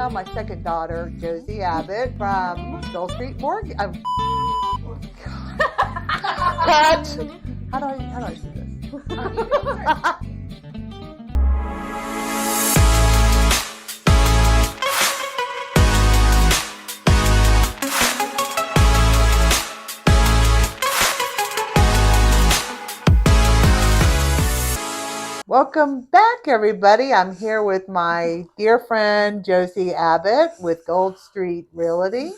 my second daughter, Josie Abbott from Gold Street Mortgage. Cut. How do I do this? Welcome back, everybody. I'm here with my dear friend, Josie Abbott with Gold Street Realty.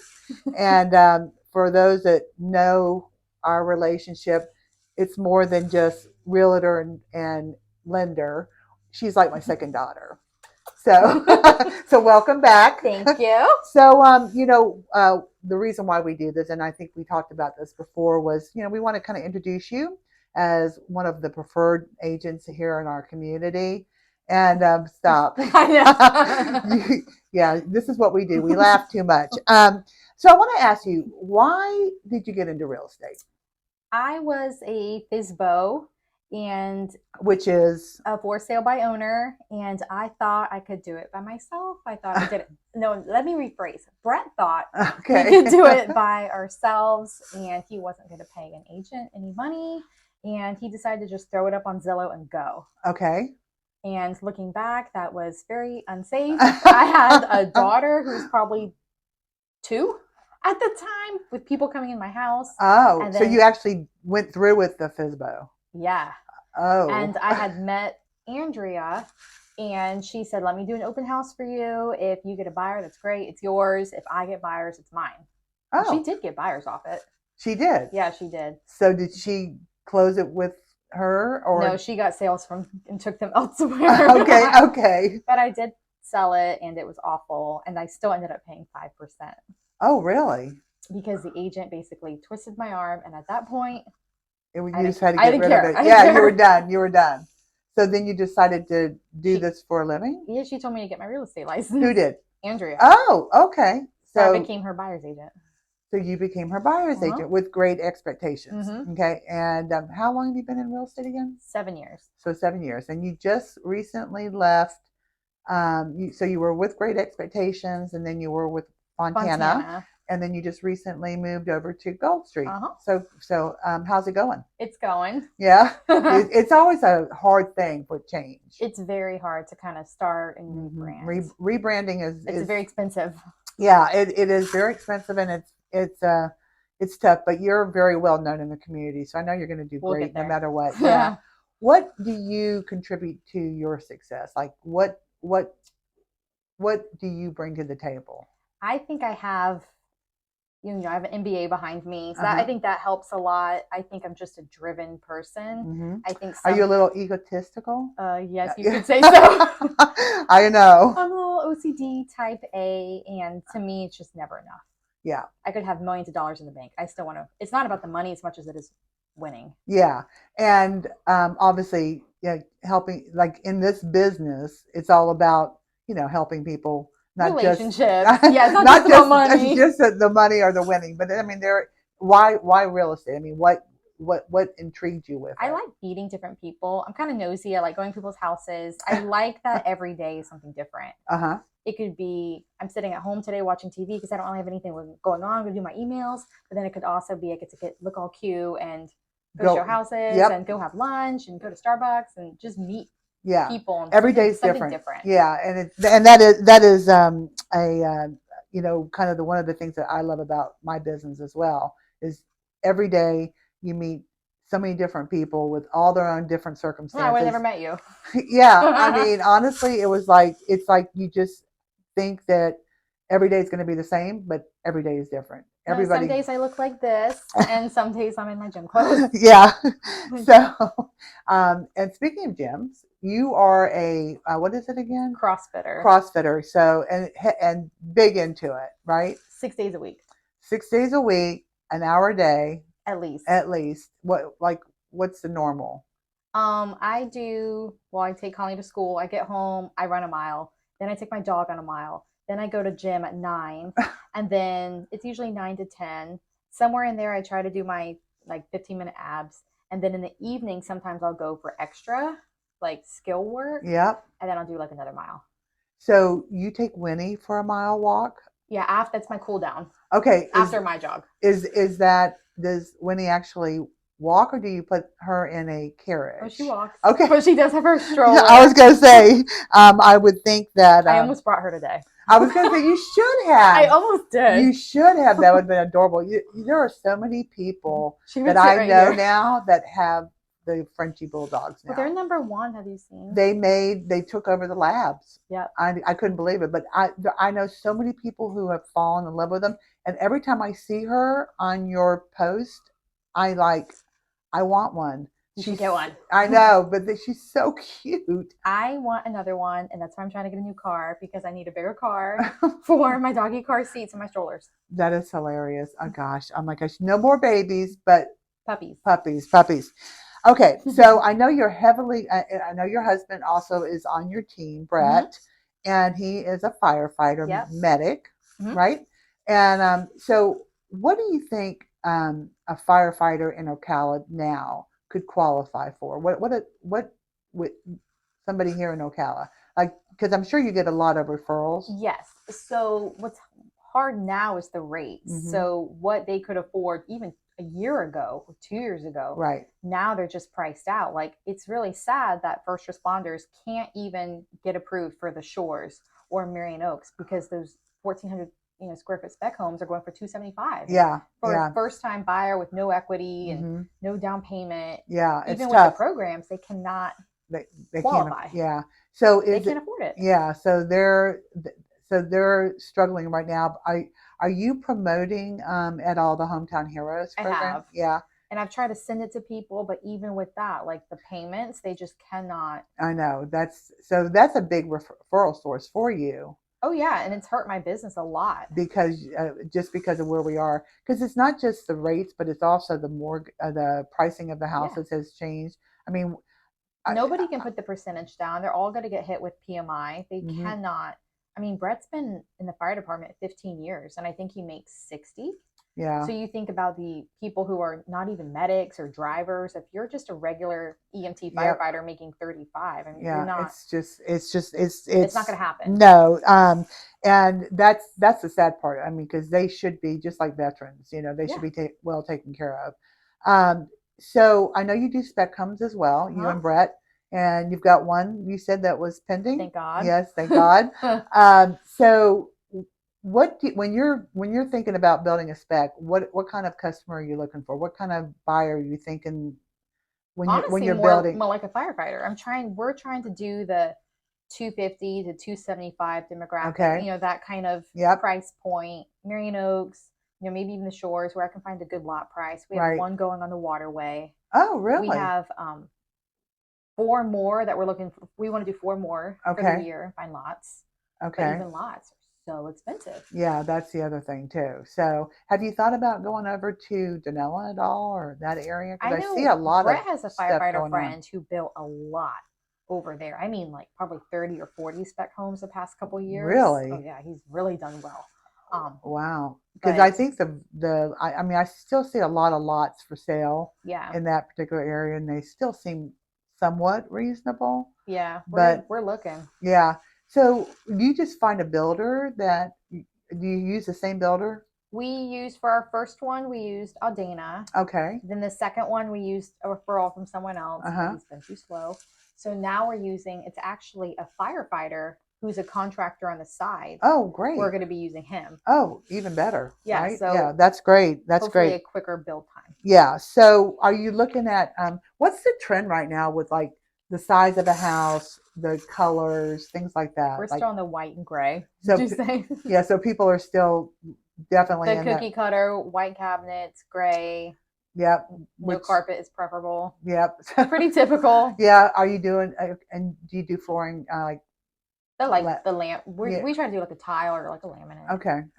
And for those that know our relationship, it's more than just realtor and lender. She's like my second daughter. So, so welcome back. Thank you. So, the reason why we do this, and I think we talked about this before, was, we want to kind of introduce you as one of the preferred agents here in our community. And stop. I know. Yeah, this is what we do. We laugh too much. So I want to ask you, why did you get into real estate? I was a FSBO, and Which is a for sale by owner, and I thought I could do it by myself. I thought I did it. No, let me rephrase. Brett thought okay. we could do it by ourselves, and he wasn't going to pay an agent any money, and he decided to just throw it up on Zillow and go. Okay. And looking back, that was very unsafe. I had a daughter who's probably 2 at the time, with people coming in my house. Oh, so you actually went through with the FSBO. Yeah. Oh. And I had met Andrea, and she said, let me do an open house for you. If you get a buyer, that's great. It's yours. If I get buyers, it's mine. Oh. And she did get buyers off it. She did? Yeah, she did. So did she close it with her? Or no, she got sales from and took them elsewhere. Okay. But I did sell it, and it was awful, and I still ended up paying 5%. Oh, really? Because the agent basically twisted my arm, and at that point, you just had to get rid of it. Yeah, you were done. You were done. So then you decided to do this for a living? Yeah, she told me to get my real estate license. Who did? Andrea. Oh, okay. So I became her buyer's agent. So you became her buyer's agent with great expectations. Okay. And how long have you been in real estate again? 7 years. So 7 years. And you just recently left. So you were with Great Expectations, and then you were with Fontana. And then you just recently moved over to Gold Street. So how's it going? It's going. Yeah. It's always a hard thing for change. It's very hard to kind of start and rebrand. Rebranding is very expensive. Yeah, it is very expensive, and it's tough. But you're very well known in the community, so I know you're going to do great no matter what. Yeah. What do you contribute to your success? Like what do you bring to the table? I think I have. I have an MBA behind me, so I think that helps a lot. I think I'm just a driven person. I think. Are you a little egotistical? Yes, you could say so. I know. I'm a little OCD type A, and to me, it's just never enough. Yeah. I could have millions of dollars in the bank. I still want to. It's not about the money as much as it is winning. Yeah, and obviously, helping. Like in this business, it's all about helping people. Not relationships. Just, yeah, it's not just about money. Just the money or the winning. But I mean, why real estate? I mean, what intrigued you with it? I like meeting different people. I'm kind of nosy. I like going to people's houses. I like that every day is something different. It could be I'm sitting at home today watching TV because I don't really have anything going on. I'm going to do my emails. But then it could also be I get to look all cute and go show houses and go have lunch and go to Starbucks and just meet people. Every day is different. Yeah, and that is kind of one of the things that I love about my business as well is every day you meet so many different people with all their own different circumstances. Well, I would have never met you. Yeah, I mean, honestly, it's like you just think that every day is going to be the same, but every day is different. Some days I look like this, and some days I'm in my gym clothes. Yeah. So, and speaking of gyms, you are a what is it again? CrossFitter. So and big into it, right? 6 days a week. 6 days a week, an hour a day. At least. What's the normal? I take Connie to school. I get home. I run a mile. Then I take my dog on a mile. Then I go to gym at 9, and then it's usually 9 to 10. Somewhere in there, I try to do my 15-minute abs. And then in the evening, sometimes I'll go for extra, skill work. Yep. And then I'll do another mile. So you take Winnie for a mile walk? Yeah, that's my cool down. Okay. After my jog. Is that, does Winnie actually walk, or do you put her in a carriage? Oh, she walks. Okay. But she does have her stroller. I was going to say, I would think that. I almost brought her today. I was going to say, you should have. I almost did. You should have. That would have been adorable. There are so many people that I know now that have the Frenchie Bulldogs now. Well, they're number one. Have you seen? They took over the labs. Yeah. I couldn't believe it. But I know so many people who have fallen in love with them. And every time I see her on your post, I want one. You should get one. I know, but she's so cute. I want another one, and that's why I'm trying to get a new car, because I need a bigger car for my doggy car seats and my strollers. That is hilarious. Oh gosh. Oh my gosh. No more babies, but puppies. Okay, so I know you're I know your husband also is on your team, Brett, and he is a firefighter medic, right? And so what do you think a firefighter in Ocala now could qualify for? What would somebody here in Ocala, like, because I'm sure you get a lot of referrals. Yes. So what's hard now is the rates. So what they could afford even a year ago or 2 years ago, right now they're just priced out. Like, it's really sad that first responders can't even get approved for the Shores or Marion Oaks, because those 1,400 square foot spec homes are going for $275. Yeah. For a first time buyer with no equity and no down payment. Yeah. Even with the programs, they cannot they qualify. Can't, so they can't afford it. Yeah. So they're struggling right now. Are you promoting at all the Hometown Heroes program? I have. Yeah. And I've tried to send it to people, but even with that, like the payments, they just cannot. I know. That's a big referral source for you. Oh yeah, and it's hurt my business a lot. Because just because of where we are, because it's not just the rates, but it's also the pricing of the houses has changed. I mean, nobody can put the percentage down. They're all going to get hit with PMI. They cannot. I mean, Brett's been in the fire department 15 years, and I think he makes 60. Yeah. So you think about the people who are not even medics or drivers. If you're just a regular EMT firefighter making 35, I mean, you're not. It's not going to happen. No. And that's the sad part. I mean, because they should be just like veterans. They should be well taken care of. So I know you do spec homes as well. You and Brett. And you've got one you said that was pending. Thank God. Yes, thank God. So when you're thinking about building a spec, what kind of customer are you looking for? What kind of buyer are you thinking when you're building? More like a firefighter. We're trying to do the 250 to 275 demographic. Okay. That kind of price point. Marion Oaks. Maybe even the Shores, where I can find a good lot price. We have one going on the waterway. Oh, really? We have 4 more that we're looking for. We want to do 4 more for the year and find lots. Okay. But even lots are so expensive. Yeah, that's the other thing too. So have you thought about going over to Donella at all, or that area? Because I see a lot Brett has a firefighter friend who built a lot over there. I mean, like probably 30 or 40 spec homes the past couple of years. Really? Oh yeah, he's really done well. Wow. Because I think I still see a lot of lots for sale in that particular area, and they still seem somewhat reasonable. Yeah, but we're looking. Yeah. So you just find a builder do you use the same builder? For our first one, we used Aldana. Okay. Then the second one, we used a referral from someone else. He's been too slow. So now it's actually a firefighter who's a contractor on the side. Oh, great. We're going to be using him. Oh, even better. Yeah. Right? So yeah, that's great. That's hopefully great. A quicker build time. Yeah. So are you looking at, what's the trend right now with like the size of a house, the colors, things like that? We're still on the white and gray. So, would you say? Yeah. So people are still definitely the cookie cutter, white cabinets, gray. Yep. No carpet is preferable. Yep. Pretty typical. Yeah. Are you doing, and do you do flooring like the lamp? We try to do like a tile or like a laminate.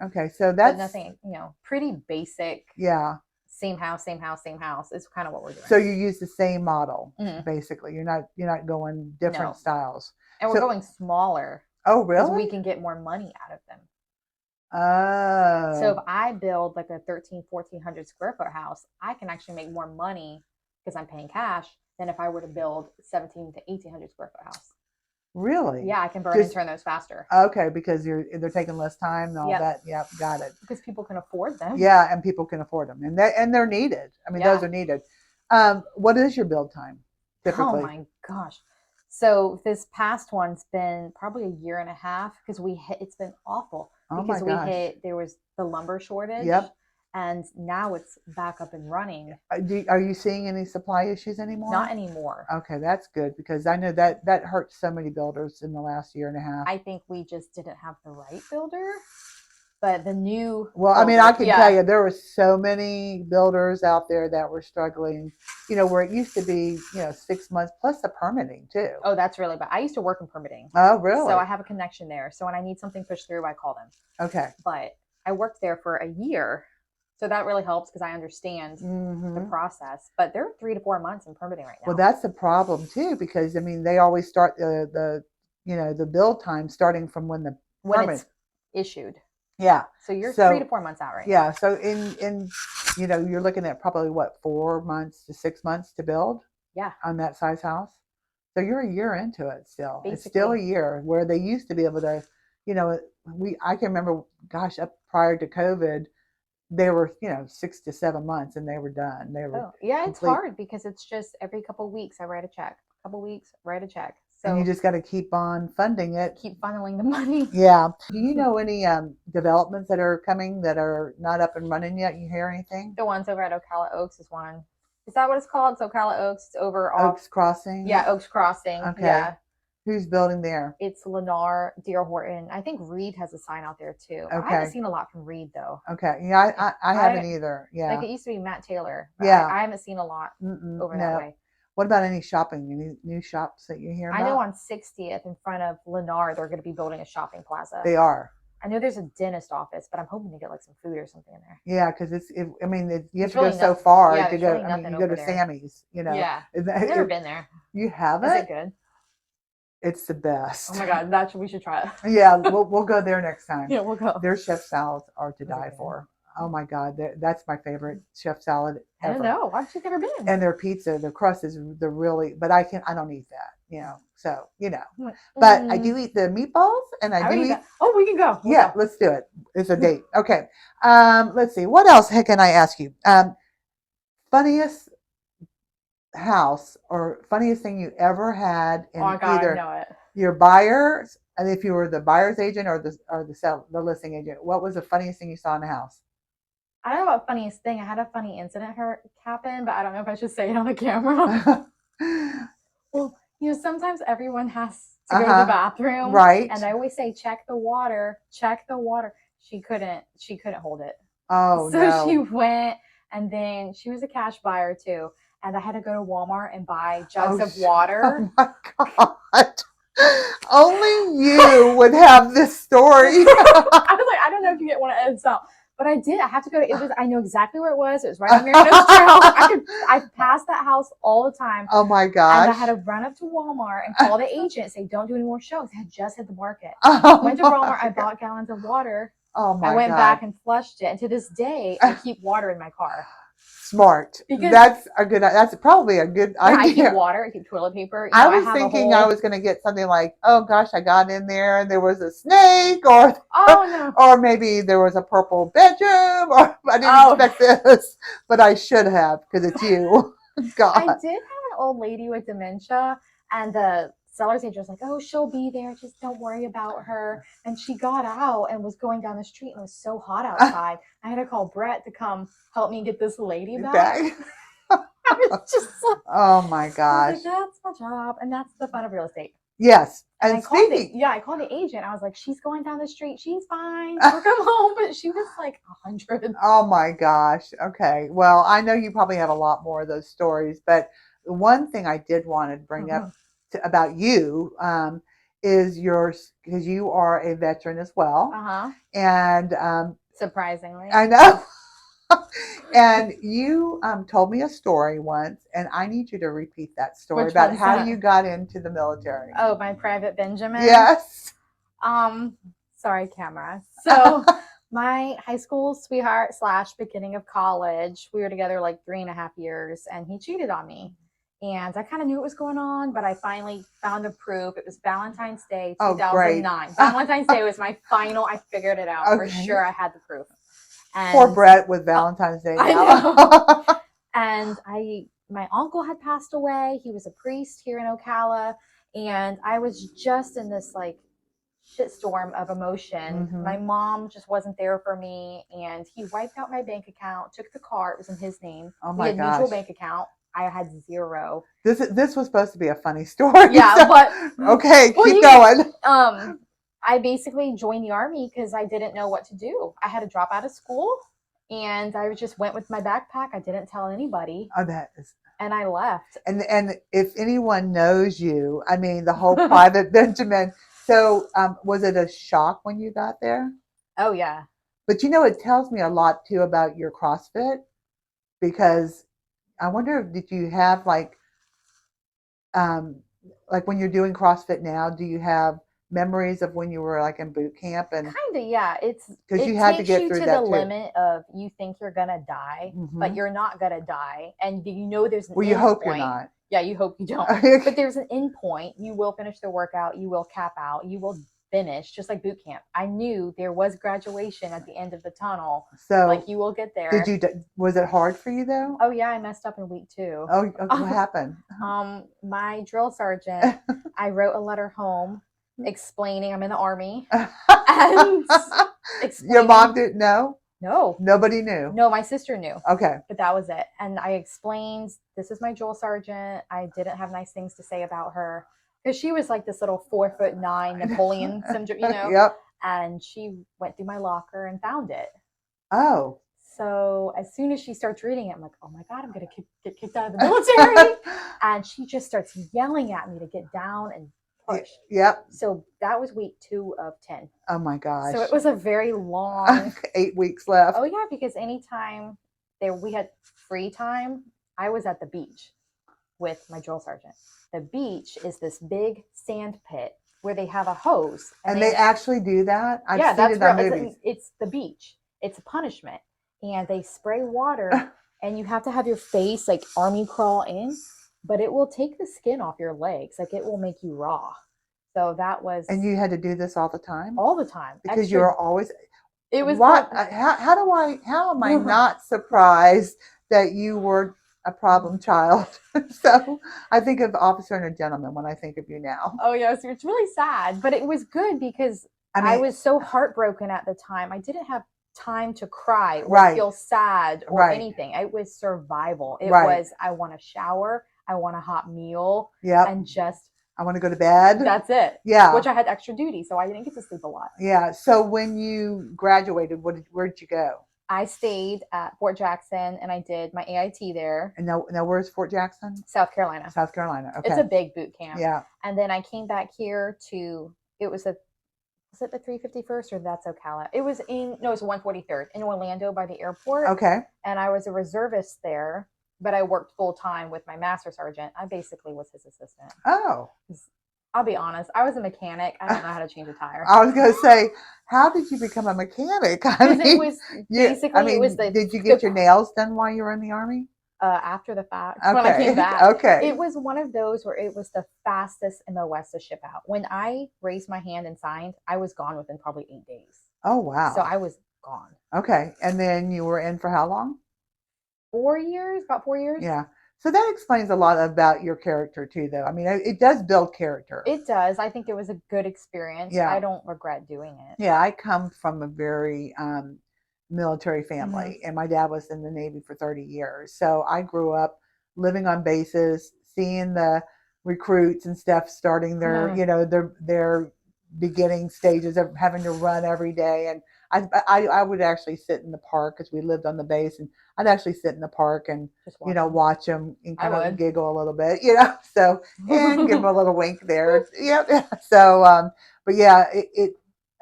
Okay. So that's nothing, pretty basic. Yeah. Same house is kind of what we're doing. So you use the same model, basically. You're not going different styles. And we're going smaller. Oh, really? Because we can get more money out of them. Oh. So if I build like a 1,400 square foot house, I can actually make more money because I'm paying cash than if I were to build 1,700 to 1,800 square foot house. Really? Yeah, I can burn and turn those faster. Okay, because they're taking less time and all that. Yep, got it. Because people can afford them. Yeah, and people can afford them, and they're needed. I mean, those are needed. What is your build time typically? Oh my gosh. So this past one's been probably a year and a half because it's been awful because there was the lumber shortage. Yep. And now it's back up and running. Are you seeing any supply issues anymore? Not anymore. Okay, that's good because I know that hurt so many builders in the last year and a half. I think we just didn't have the right builder. But the new builder, I mean, I can tell you there were so many builders out there that were struggling, where it used to be, 6 months plus the permitting too. Oh, that's really bad. I used to work in permitting. Oh, really? So I have a connection there. So when I need something pushed through, I call them. Okay. But I worked there for a year. So that really helps because I understand the process. But they're 3 to 4 months in permitting right now. Well, that's the problem too, because I mean, they always start the build time starting from when it's issued. Yeah. So you're 3 to 4 months out right now. Yeah. So in you're looking at probably what, 4 months to 6 months to build. Yeah. On that size house. So you're a year into it still. Basically. It's still a year where they used to be able to, I can remember, gosh, up prior to COVID, they were, 6 to 7 months and they were done. They were it's hard because it's just every couple of weeks I write a check. Couple of weeks, write a check. So and you just got to keep on funding it. Keep funneling the money. Yeah. Do you know any developments that are coming that are not up and running yet? You hear anything? The ones over at Ocala Oaks is one. Is that what it's called? It's Ocala Oaks. It's over Oaks Crossing? Yeah, Oaks Crossing. Okay. Yeah. Who's building there? It's Lennar, D.R. Horton. I think Reed has a sign out there too. Okay. I haven't seen a lot from Reed though. Okay. Yeah, I haven't either. Yeah. Like it used to be Matt Taylor. Yeah. I haven't seen a lot over that way. What about any shopping? Any new shops that you hear about? I know on 60th in front of Lennar, they're going to be building a shopping plaza. They are. I know there's a dentist office, but I'm hoping to get like some food or something in there. Yeah, because you have to go so far to go. I mean, you go to Sammy's, Yeah. I've never been there. You haven't? Is it good? It's the best. Oh my God, we should try it. Yeah, we'll go there next time. Yeah, we'll go. Their chef salads are to die for. Oh my God, that's my favorite chef salad ever. I don't know. Why have you never been? And their pizza, the crust is but I don't eat that, so, but I do eat the meatballs and I do eat. Oh, we can go. Yeah, let's do it. It's a date. Okay. Let's see. What else can I ask you? Funniest house or funniest thing you ever had in either your buyers, and if you were the buyer's agent or the listing agent, what was the funniest thing you saw in the house? I don't know about funniest thing. I had a funny incident happen, but I don't know if I should say it on the camera. Well, sometimes everyone has to go to the bathroom. Right. And I always say, check the water. She couldn't hold it. Oh, so she went, and then she was a cash buyer too. And I had to go to Walmart and buy jugs of water. Oh my God. Only you would have this story. I was like, I don't know if you want to edit this out. But I did. I have to go to I know exactly where it was. It was right on Marinos Trail. I passed that house all the time. Oh my gosh. And I had to run up to Walmart and call the agent and say, don't do any more shows. I had just hit the market. Went to Walmart, I bought gallons of water. Oh my God. I went back and flushed it. And to this day, I keep water in my car. Smart. That's probably a good idea. I keep water, I keep toilet paper. I was thinking I was going to get something like, oh gosh, I got in there and there was a snake, or maybe there was a purple bedroom, or I didn't expect this, but I should have because it's you. God. I did have an old lady with dementia, and the seller's agent was like, oh, she'll be there. Just don't worry about her. And she got out and was going down the street, and it was so hot outside. I had to call Brett to come help me get this lady back. I was just like, oh my gosh. That's my job. And that's the fun of real estate. Yes. And I called the agent. I was like, she's going down the street. She's fine. She'll come home. But she was like 100. Oh my gosh. Okay. Well, I know you probably have a lot more of those stories, but the one thing I did want to bring up about you is because you are a veteran as well. And surprisingly, I know. And you told me a story once, and I need you to repeat that story about how you got into the military. Oh, my Private Benjamin? Yes. Sorry, camera. So my high school sweetheart / beginning of college, we were together like 3.5 years, and he cheated on me. And I kind of knew what was going on, but I finally found the proof. It was Valentine's Day, Oh, great. 2009. Valentine's Day was my final. I figured it out for Okay. sure. I had the proof. And Poor Brett with Valentine's Day I now. know. And my uncle had passed away. He was a priest here in Ocala, and I was just in this like shitstorm of emotion. My mom just wasn't there for me, and he wiped out my bank account, took the car. It was in his name. Oh We my had mutual gosh. bank account. I had zero. This was supposed to be a funny story. Yeah, so- but okay, well, keep going. I basically joined the army because I didn't know what to do. I had to drop out of school, and I just went with my backpack. I didn't tell anybody, Oh, that is. and I left. And if anyone knows you, I mean, the whole Private Benjamin. So, was it a shock when you got there? Oh yeah. But you know, it tells me a lot too about your CrossFit, because I wonder, did you have um, like when you're doing CrossFit now, do you have memories of when you were like in boot camp? And kind of, yeah, because you it had to takes get you through to that the too. limit of you think you're gonna die, but you're not gonna die, and you know there's an Well, you end hope point. you're not. Yeah, you hope you don't. But there's an end point. You will finish the workout. You will cap out. You will finish, just like boot camp. I knew there was graduation at the end of the tunnel. So, like you will get there. Did you? Was it hard for you though? Oh yeah, I messed up in week 2. Oh, what happened? My drill sergeant, I wrote a letter home explaining I'm in the army, and Your mom didn't know? No. Nobody knew? No, my sister knew. Okay. But that was it. And I explained, this is my drill sergeant. I didn't have nice things to say about her, because she was like this little 4'9" Napoleon syndrome, you know? Yep. And she went through my locker and found it. Oh. So as soon as she starts reading it, I'm like, oh my God, I'm going to get kicked out of the military. And she just starts yelling at me to get down and push. Yep. So that was week 2 of 10. Oh my gosh. So it was a very long 8 weeks left. Oh yeah, because anytime we had free time, I was at the beach with my drill sergeant. The beach is this big sand pit where they have a hose. And they actually do that? I've seen that's it on movies. It's the beach. It's a punishment. And they spray water and you have to have your face like army crawl in, but it will take the skin off your legs. Like it will make you raw. So that was. And you had to do this all the time? All the time. Because you were always. It was what? How am I not surprised that you were a problem child? So I think of Officer and a Gentleman when I think of you now. Oh yes, it's really sad, but it was good because I was so heartbroken at the time. I didn't have time to cry or feel sad or anything. It was survival. It was, I want a shower, I want a hot meal, and just I want to go to bed. That's it. Yeah. Which I had extra duty, so I didn't get to sleep a lot. Yeah. So when you graduated, where'd you go? I stayed at Fort Jackson and I did my AIT there. And now where's Fort Jackson? South Carolina. South Carolina. Okay. It's a big boot camp. Yeah. And then I came back here was it the 351st or that's Ocala? It was 143rd in Orlando by the airport. Okay. And I was a reservist there, but I worked full time with my master sergeant. I basically was his assistant. Oh. I'll be honest, I was a mechanic. I don't know how to change a tire. I was going to say, how did you become a mechanic? It was basically, did you get your nails done while you were in the army? After the fact, when I came back. Okay. It was one of those where it was the fastest MOS to ship out. When I raised my hand and signed, I was gone within probably 8 days. Oh, wow. So I was gone. Okay. And then you were in for how long? 4 years, about 4 years. Yeah. So that explains a lot about your character too, though. I mean, it does build character. It does. I think it was a good experience. Yeah. I don't regret doing it. Yeah. I come from a very military family, and my dad was in the Navy for 30 years. So I grew up living on bases, seeing the recruits and stuff starting their, their beginning stages of having to run every day. And I would actually sit in the park because we lived on the base, and I'd actually sit in the park and watch them and kind of giggle a little bit, so and give them a little wink there. Yep. So, but yeah,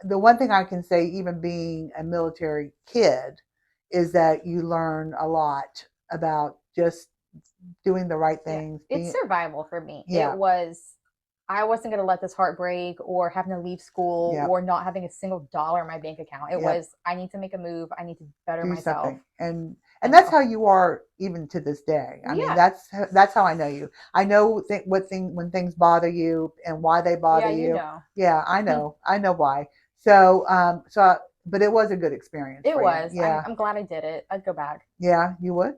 the one thing I can say, even being a military kid, is that you learn a lot about just doing the right things. It's survival for me. Yeah. It was. I wasn't going to let this heartbreak or having to leave school or not having a single dollar in my bank account. It was, I need to make a move. I need to better myself. Something. And that's how you are even to this day. I mean, that's how I know you. I know when things bother you and why they bother you. Yeah, I know. I know why. So, but it was a good experience. It was. Yeah. I'm glad I did it. I'd go back. Yeah, you would?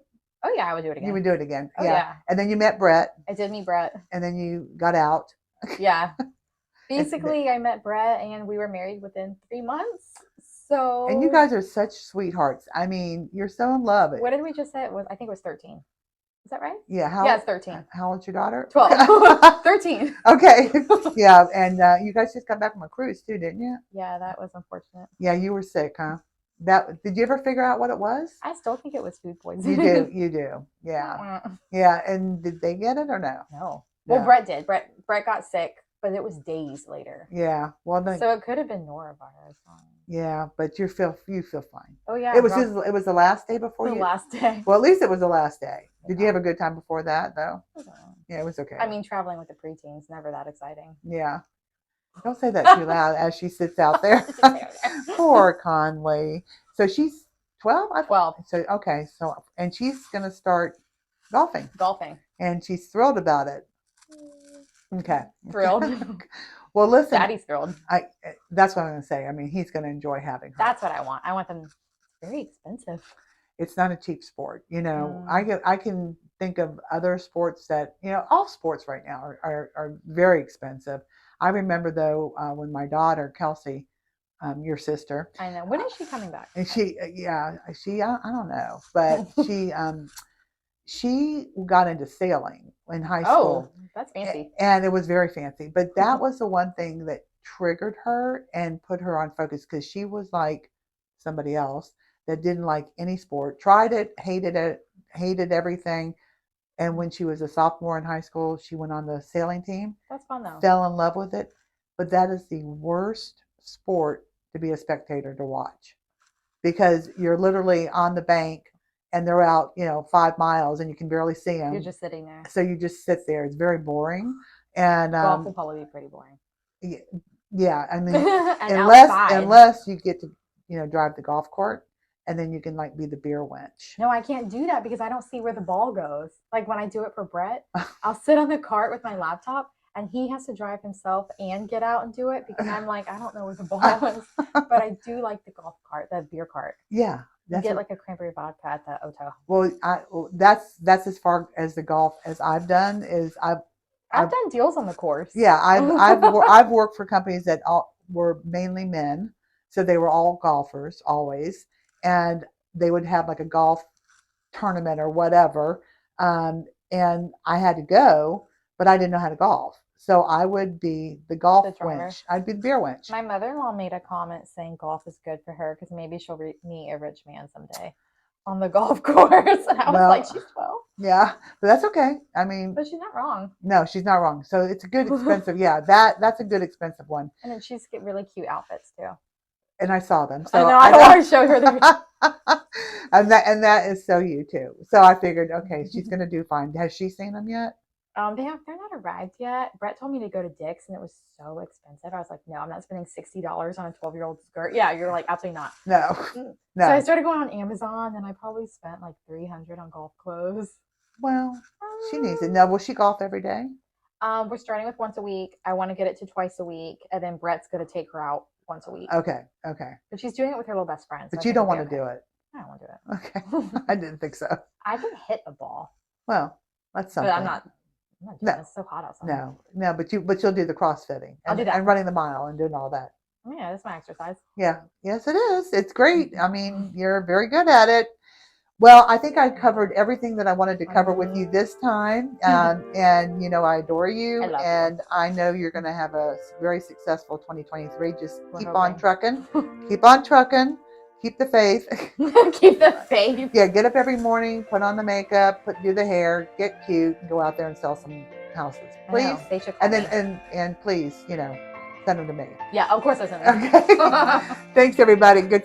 Oh, yeah, I would do it again. You would do it again. Oh, yeah. And then you met Brett. I did meet Brett. And then you got out. Yeah. Basically, I met Brett and we were married within 3 months. So. And you guys are such sweethearts. I mean, you're so in love. What did we just say? I think it was 13. Is that right? Yeah. Yeah, it's 13. How old's your daughter? 12. 13. Okay. Yeah. And you guys just got back from a cruise too, didn't you? Yeah, that was unfortunate. Yeah, you were sick, huh? Did you ever figure out what it was? I still think it was food poisoning. You do. Yeah. Yeah. And did they get it or no? No. Well, Brett did. Brett got sick, but it was days later. Yeah. Well, so it could have been norovirus. Yeah, but you feel fine. Oh yeah. It was the last day before the last day. Well, at least it was the last day. Did you have a good time before that though? Yeah, it was okay. I mean, traveling with the preteens never that exciting. Yeah. Don't say that too loud as she sits out there. Poor Conley. So she's 12? 12. So okay, and she's gonna start golfing. And she's thrilled about it. Okay. Thrilled. Well, listen. Daddy's thrilled. That's what I'm gonna say. I mean, he's gonna enjoy having her. That's what I want. I want them. It's very expensive. It's not a cheap sport. You know, I can think of other sports that, all sports right now are very expensive. I remember though, when my daughter, Kelsey, your sister. I know. When is she coming back? And I don't know, but she got into sailing in high school. Oh, that's fancy. And it was very fancy. But that was the one thing that triggered her and put her on focus, because she was like somebody else that didn't like any sport, tried it, hated everything. And when she was a sophomore in high school, she went on the sailing team. That's fun though. Fell in love with it. But that is the worst sport to be a spectator to watch, because you're literally on the bank and they're out, 5 miles and you can barely see them. You're just sitting there. So you just sit there. It's very boring. And golf will probably be pretty boring. Yeah, I mean, unless you get to, drive the golf cart, and then you can be the beer wench. No, I can't do that because I don't see where the ball goes. Like when I do it for Brett, I'll sit on the cart with my laptop and he has to drive himself and get out and do it, because I'm like, I don't know where the ball is. But I do like the golf cart, the beer cart. Yeah. You get like a cranberry vodka at the hotel. Well, that's as far as the golf as I've done. I've done deals on the course. Yeah, I've worked for companies that were mainly men, so they were all golfers always, and they would have like a golf tournament or whatever, and I had to go, but I didn't know how to golf, so I would be the golf wench. I'd be the beer wench. My mother-in-law made a comment saying golf is good for her because maybe she'll meet a rich man someday on the golf course. And I was like, she's 12. Yeah, but that's okay. I mean, but she's not wrong. No, she's not wrong. So it's a good expensive. Yeah, that's a good expensive one. And then she's get really cute outfits too. And I saw them. So I know. I don't want to show her the. and that is so you too. So I figured, okay, she's gonna do fine. Has she seen them yet? They're not arrived yet. Brett told me to go to Dick's, and it was so expensive. I was like, no, I'm not spending $60 on a 12-year-old skirt. Yeah, you're like, absolutely not. No. So I started going on Amazon, and I probably spent like $300 on golf clothes. Well, she needs it. Now, will she golf every day? We're starting with once a week. I want to get it to twice a week, and then Brett's going to take her out once a week. Okay. But she's doing it with her little best friend. So but you don't want to do it. I don't want to do it. Okay. I didn't think so. I can hit a ball. Well, that's something. But I'm not doing it. It's so hot outside. No, but you'll do the crossfitting. I'll do that. And running the mile and doing all that. Yeah, that's my exercise. Yeah. Yes, it is. It's great. I mean, you're very good at it. Well, I think I covered everything that I wanted to cover with you this time. And I adore you. And I know you're going to have a very successful 2023. Just keep on trucking. Keep on trucking. Keep the faith. Keep the faith. Yeah, get up every morning, put on the makeup, do the hair, get cute, and go out there and sell some houses. Please. They should and then and please, send them to me. Yeah, of course I send them. Okay. Thanks everybody. Good